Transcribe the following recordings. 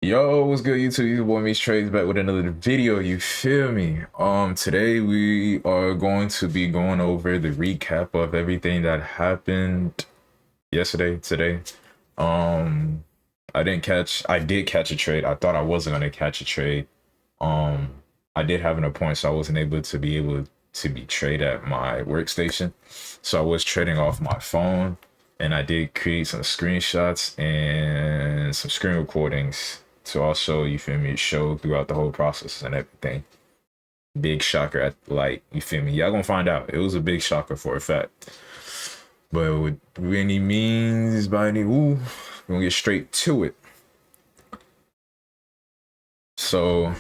Yo, what's good, YouTube? Your boy Meetch Trades back with another video. You feel me? Today we are going to be going over the recap of everything that happened yesterday, today. Um, I did catch a trade. I thought I wasn't gonna catch a trade. Um, I did have an appointment, so I wasn't able to be trade at my workstation. So I was trading off my phone, and I did create some screenshots and some screen recordings to also, you feel me, show throughout the whole process and everything. Big shocker at like, you feel me? Y'all gonna find out. It was a big shocker for a fact. But with any means, by any we're gonna get straight to it. So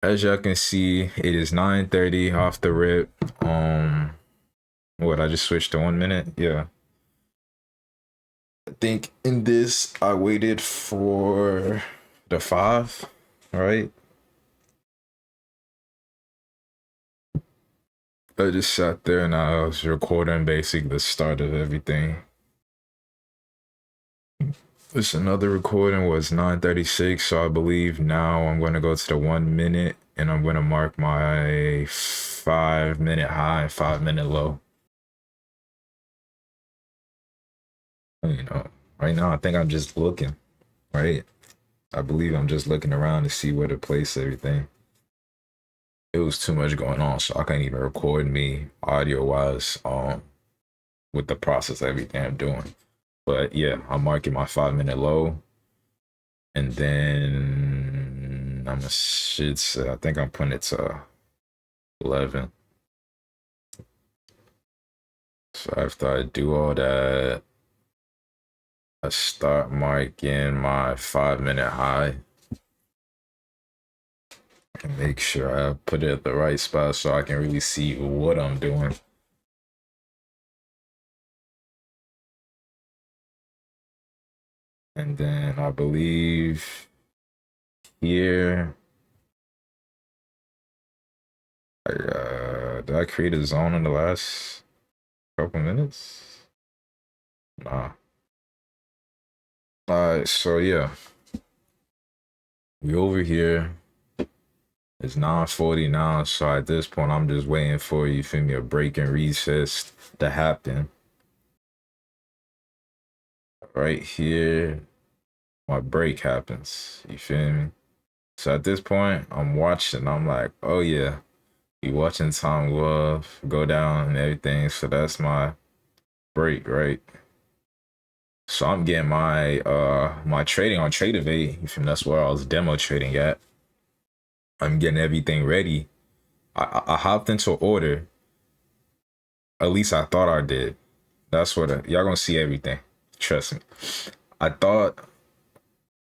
as y'all can see, it is 9:30 off the rip. What, I just switched to 1 minute? Yeah. I think in this I waited for the 5, right? I just sat there and I was recording basically the start of everything. This another recording was 9:36, so I believe now I'm going to go to the 1 minute and I'm going to mark my 5 minute high and 5 minute low. You know, right now I think I'm just looking, right? I believe I'm just looking around to see where to place everything. It was too much going on, so I can't even record me audio wise with the process of everything I'm doing. But yeah, I'm marking my 5 minute low. And then I think I'm putting it to 11. So after I do all that, I start marking my 5 minute high. And make sure I put it at the right spot so I can really see what I'm doing. And then I believe here, did I create a zone in the last couple minutes? Nah. Alright, so yeah. We over here. It's 9:40 now, so at this point, I'm just waiting for, you feel me, a break and recess to happen. Right here, my break happens, you feel me? So at this point, I'm watching, I'm like, oh yeah, you watching Tom Love go down and everything, so that's my break, right? So I'm getting my trading on Tradeovate, you feel me? That's where I was demo trading at. I'm getting everything ready. I hopped into order. At least I thought I did. That's what y'all gonna see everything. Trust me. I thought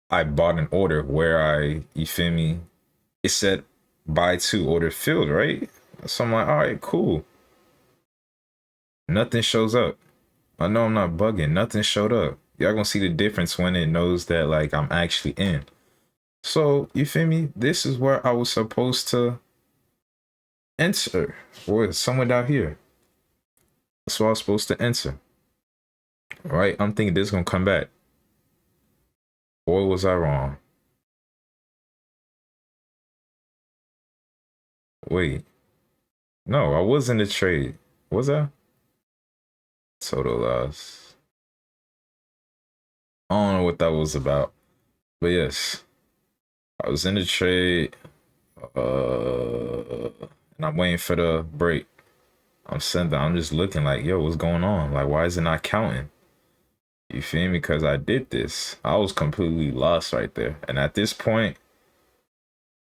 I bought an order where you feel me? It said buy two, order filled, right? So I'm like, all right, cool. Nothing shows up. I know I'm not bugging. Nothing showed up. Y'all gonna see the difference when it knows that like I'm actually in. So you feel me? This is where I was supposed to enter, or somewhere down here. That's what I was supposed to enter. Right? I'm thinking this is gonna come back. Or was I wrong? Wait. No, I was in the trade. Was I? Total loss. I don't know what that was about. But yes. I was in the trade. And I'm waiting for the break. I'm just looking like, yo, what's going on? Like, why is it not counting? You feel me? Because I did this. I was completely lost right there. And at this point,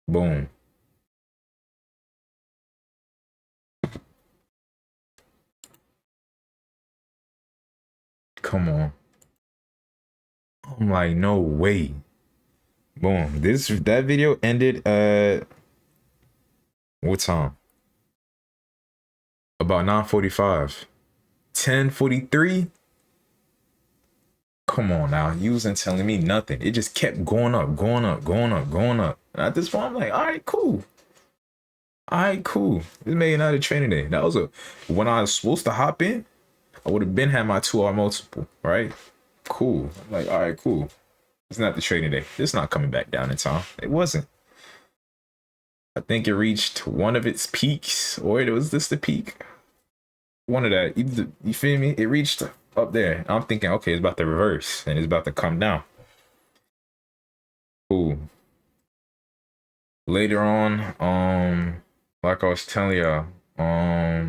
boom. Come on. I'm like, no way. Boom. That video ended at what time? About 9:45. 10:43. Come on now. You wasn't telling me nothing. It just kept going up, going up, going up, going up. And at this point, I'm like, all right, cool. All right, cool. This made another training day. That was when I was supposed to hop in, I would have been had my 2R multiple, right? Cool. I'm like, all right, cool. It's not the trading day. It's not coming back down in time. It wasn't. I think it reached one of its peaks, or was this the peak? One of that. You feel me? It reached up there. I'm thinking, okay, it's about to reverse and it's about to come down. Cool. Later on, like I was telling y'all, let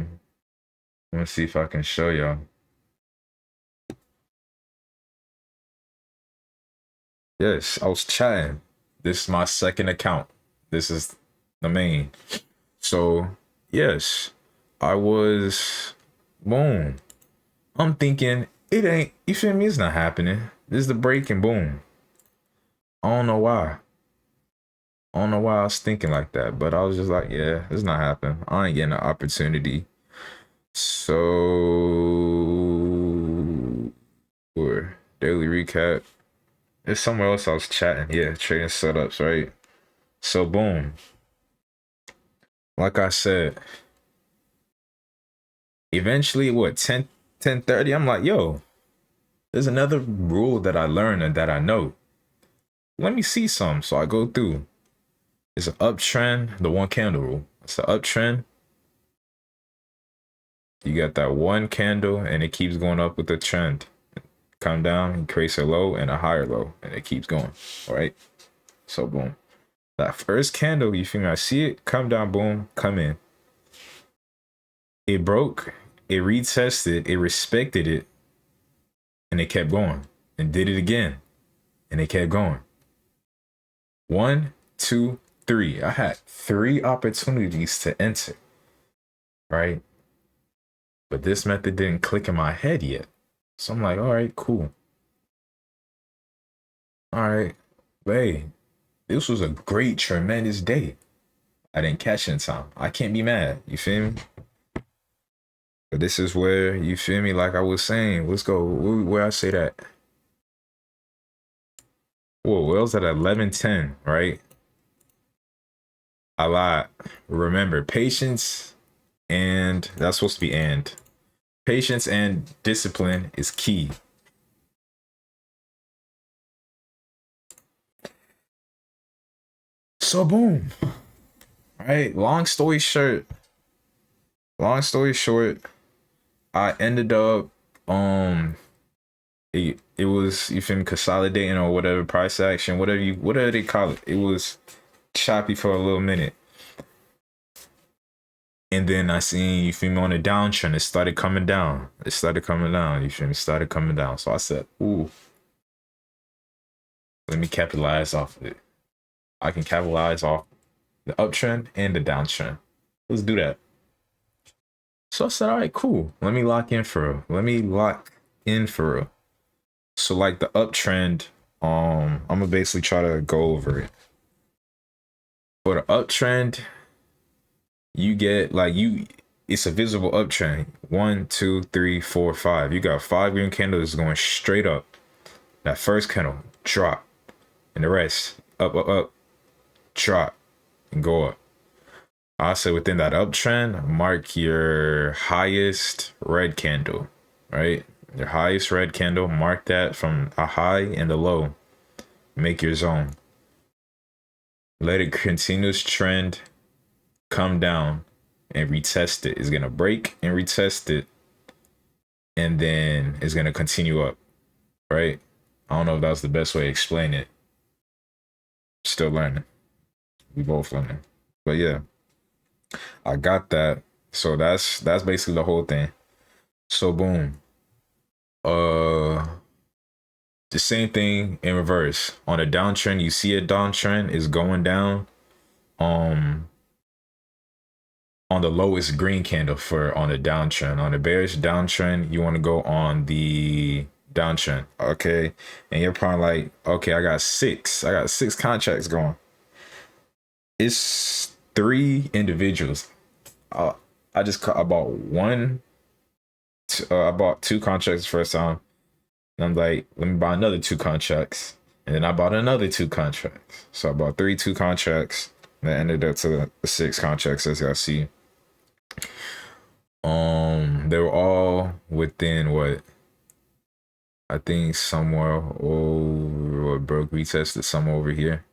me see if I can show y'all. Yes, I was chatting. This is my second account. This is the main. So, yes, I was, boom. I'm thinking, it ain't, you feel me? It's not happening. This is the break and boom. I don't know why. I don't know why I was thinking like that, but I was just like, yeah, it's not happening. I ain't getting an opportunity. So, or daily recap. There's somewhere else I was chatting. Yeah, trading setups, right? So, boom. Like I said, eventually, what, 10:30? I'm like, yo, there's another rule that I learned and that I know. Let me see some. So I go through. It's an uptrend, the one candle rule. It's an uptrend. You got that one candle and it keeps going up with the trend. Come down, it creates a low and a higher low, and it keeps going. All right. So boom. That first candle, you feel me? I see it, come down, boom, come in. It broke, it retested, it respected it, and it kept going. And did it again. And it kept going. 1, 2, 3. I had 3 opportunities to enter. Right? But this method didn't click in my head yet. So I'm like, all right, cool. All right. Hey, this was a great, tremendous day. I didn't catch in time. I can't be mad. You feel me? But this is where, you feel me? Like I was saying, let's go. Where I say that? Whoa, well, it was at 11:10, right? I lied. Remember, patience and that's supposed to be and. Patience and discipline is key. So boom. All right, long story short, I ended up it was, you feel me, consolidating or whatever, price action, whatever they call it. It was choppy for a little minute. And then I seen, you feel me, on a downtrend, it started coming down. You feel me, started coming down. So I said, ooh, let me capitalize off of it. I can capitalize off the uptrend and the downtrend. Let's do that. So I said, all right, cool. Let me lock in for real. So like the uptrend, I'm gonna basically try to go over it. For the uptrend, you get it's a visible uptrend. 1, 2, 3, 4, 5. You got 5 green candles going straight up. That first candle, drop. And the rest, up, drop, and go up. I say within that uptrend, mark your highest red candle, right? Your highest red candle, mark that from a high and the low. Make your zone. Let it continuous trend come down and retest it. It's gonna break and retest it, and then it's gonna continue up, right? I don't know if that's the best way to explain it. Still learning. We both learning. But yeah, I got that. So that's basically the whole thing. So boom. The same thing in reverse. On a downtrend, you see a downtrend is going down. On the lowest green candle for on a downtrend. On a bearish downtrend, you want to go on the downtrend. Okay. And you're probably like, okay, I got six contracts going. It's 3 individuals. I bought 2 contracts the first time. And I'm like, let me buy another 2 contracts. And then I bought another 2 contracts. So I bought 2 contracts. And that ended up to the 6 contracts, as y'all see. They were all within what? I think somewhere over or broke retested some over here.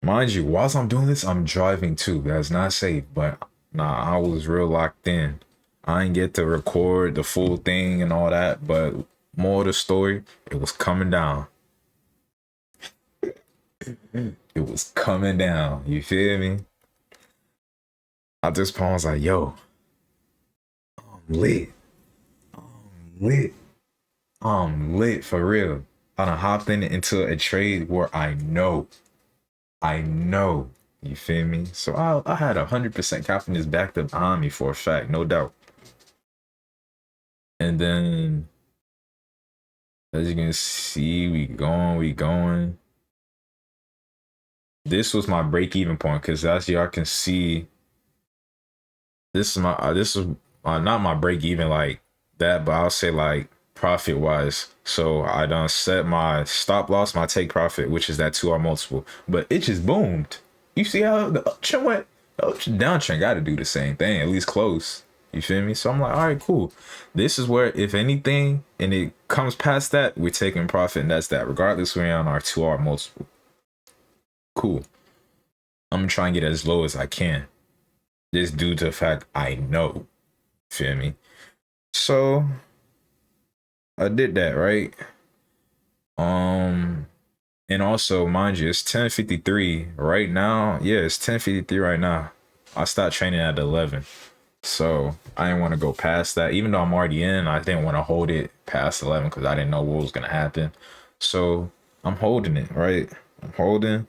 Mind you, whilst I'm doing this, I'm driving too. That's not safe, but nah, I was real locked in. I didn't get to record the full thing and all that, but more of the story, it was coming down. It was coming down. You feel me? At this point, I was like, yo, I'm lit. I'm lit. I'm lit for real. I done hopped into a trade where I know. You feel me? So I had 100% confidence backed up on me for a fact, no doubt. And then, as you can see, we going. This was my break-even point because as y'all can see, this is not my break-even like that, but I'll say like profit-wise. So I done set my stop loss, my take profit, which is that 2R multiple, but it just boomed. You see how the uptrend went? The downtrend got to do the same thing, at least close. You feel me? So I'm like, all right, cool. This is where, if anything, and it comes past that, we're taking profit, and that's that. Regardless, we're on our 2R multiple. Cool. I'm gonna try and get as low as I can. Just due to the fact I know. Feel me? So I did that, right? And also, mind you, it's 10:53 right now. Yeah, it's 10:53 right now. I stopped training at 11. So I didn't want to go past that. Even though I'm already in, I didn't want to hold it past 11 because I didn't know what was going to happen. So I'm holding it, right? I'm holding.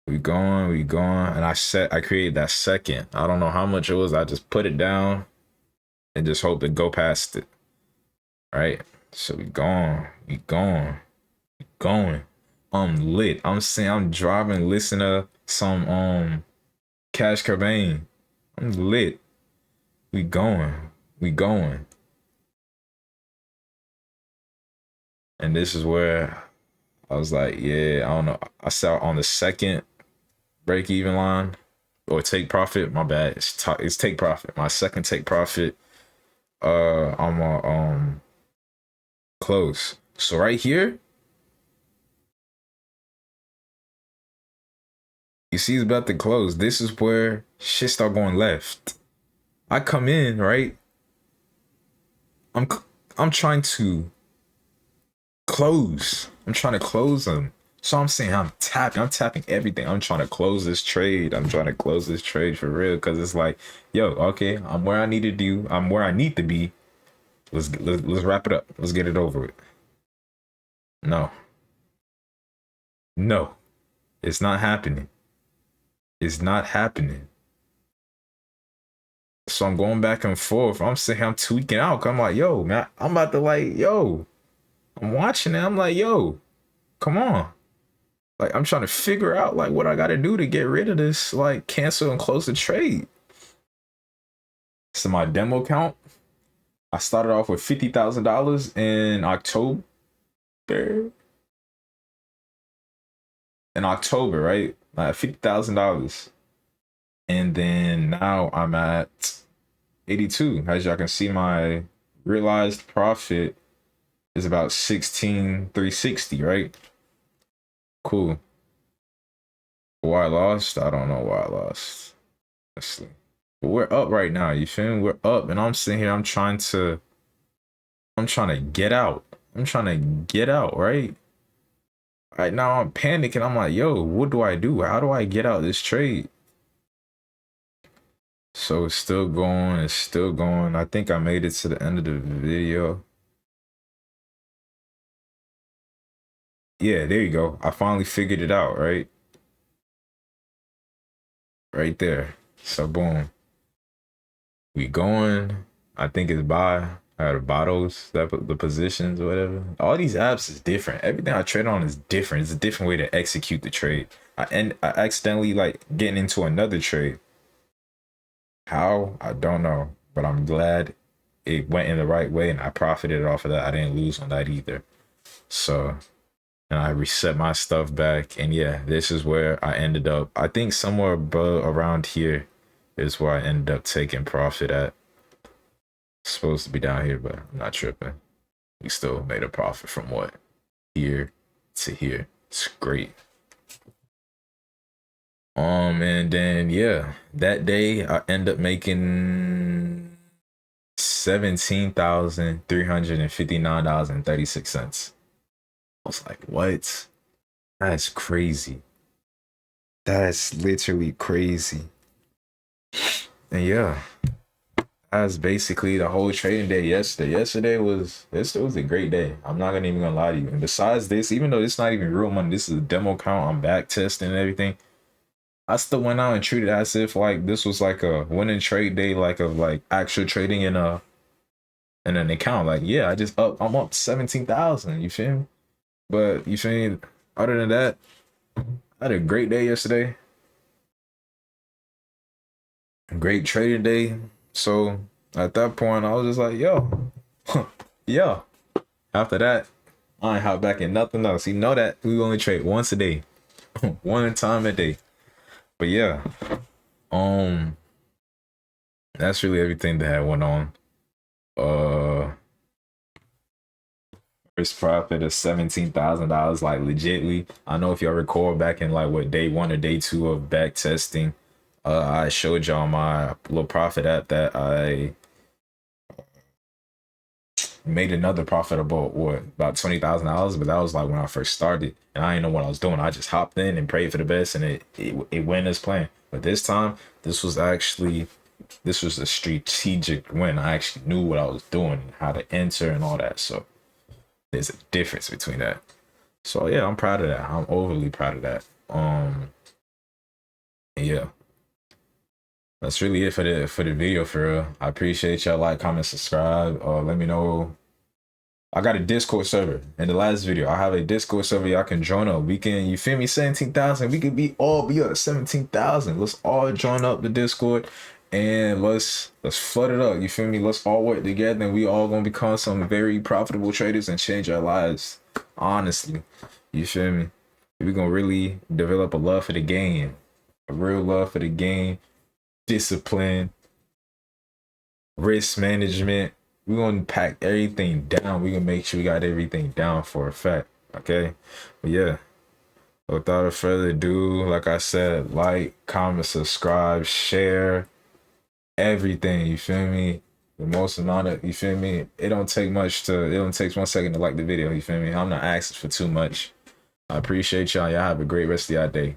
We going. And I created that second. I don't know how much it was. I just put it down and just hope to go past it. Right? So we going. I'm lit. I'm saying I'm driving, listening to some Cash Cobain. I'm lit. We going. And this is where I was like, yeah, I don't know. I sat on the second break even line or take profit. My bad. It's take profit. My second take profit. I'm a close. So right here, you see it's about to close. This is where shit start going left. I come in, right? I'm trying to close. I'm trying to close them. So I'm saying I'm tapping everything. I'm trying to close this trade. For real. Cause it's like, yo, okay, I'm where I need to do. I'm where I need to be. Let's wrap it up. Let's get it over with. No, it's not happening. So I'm going back and forth. I'm saying I'm tweaking out. I'm like, yo, man, I'm about to like, yo, I'm watching it. I'm like, yo, come on. Like, I'm trying to figure out like what I got to do to get rid of this, like cancel and close the trade. So my demo count, I started off with $50,000 in October. Right? Like $50,000. And then now I'm at 82. As y'all can see, my realized profit is about 16,360, right? Cool. Why I lost? I don't know why I lost. Honestly. But we're up right now, you feel me? We're up, and I'm sitting here, I'm trying to get out. Right? Right now I'm panicking. I'm like, yo, what do I do? How do I get out this trade? So it's still going. I think I made it to the end of the video. Yeah, there you go. I finally figured it out, right? Right there. So boom. We going. I think it's buy. I got the bottles, the positions or whatever. All these apps is different. Everything I trade on is different. It's a different way to execute the trade. I accidentally like getting into another trade. How? I don't know. But I'm glad it went in the right way and I profited off of that. I didn't lose on that either. So, and I reset my stuff back. And yeah, this is where I ended up. I think somewhere around here is where I ended up taking profit at. It's supposed to be down here, but I'm not tripping. We still made a profit from what? here to here. It's great. And then yeah, that day I end up making $17,359.36. I was like, what? That's crazy. That's literally crazy. And yeah, that's basically the whole trading day yesterday. Yesterday was a great day. I'm not gonna even gonna lie to you. And besides this, even though it's not even real money, this is a demo account. I'm back testing and everything. I still went out and treated it as if like this was like a winning trade day, like of like actual trading in an account. Like, yeah, I'm up 17,000. You feel me? But you feel me? Other than that, I had a great day yesterday. Great trading day. So at that point, I was just like, yo, yeah. After that, I ain't hop back in nothing else. You know that we only trade once a day, one time a day. But yeah, um, that's really everything that had went on. Uh, First profit of $17,000, like legitly. I know if y'all recall back in like what day 1 or day 2 of back testing, I showed y'all my little profit app that I made another profit about about $20,000, but that was like when I first started and I didn't know what I was doing. I just hopped in and prayed for the best, and it went as planned. But this time, this was a strategic win. I actually knew what I was doing, how to enter and all that. So there's a difference between that. So yeah, I'm proud of that. I'm overly proud of that. Yeah. That's really it for the video for real. I appreciate y'all. Like, comment, subscribe. Let me know. I got a Discord server in the last video. I have a Discord server y'all can join up. We can, you feel me, 17,000. We could all be up 17,000. Let's all join up the Discord and let's flood it up. You feel me? Let's all work together and we all gonna become some very profitable traders and change our lives. Honestly. You feel me? We're gonna really develop a love for the game. A real love for the game. Discipline, risk management. We're gonna pack everything down. We're gonna make sure we got everything down for a fact. Okay. But yeah, without further ado, like I said, like, comment, subscribe, share everything. You feel me? The most amount of, you feel me? It don't take 1 second to like the video. You feel me? I'm not asking for too much. I appreciate y'all. Y'all have a great rest of y'all day.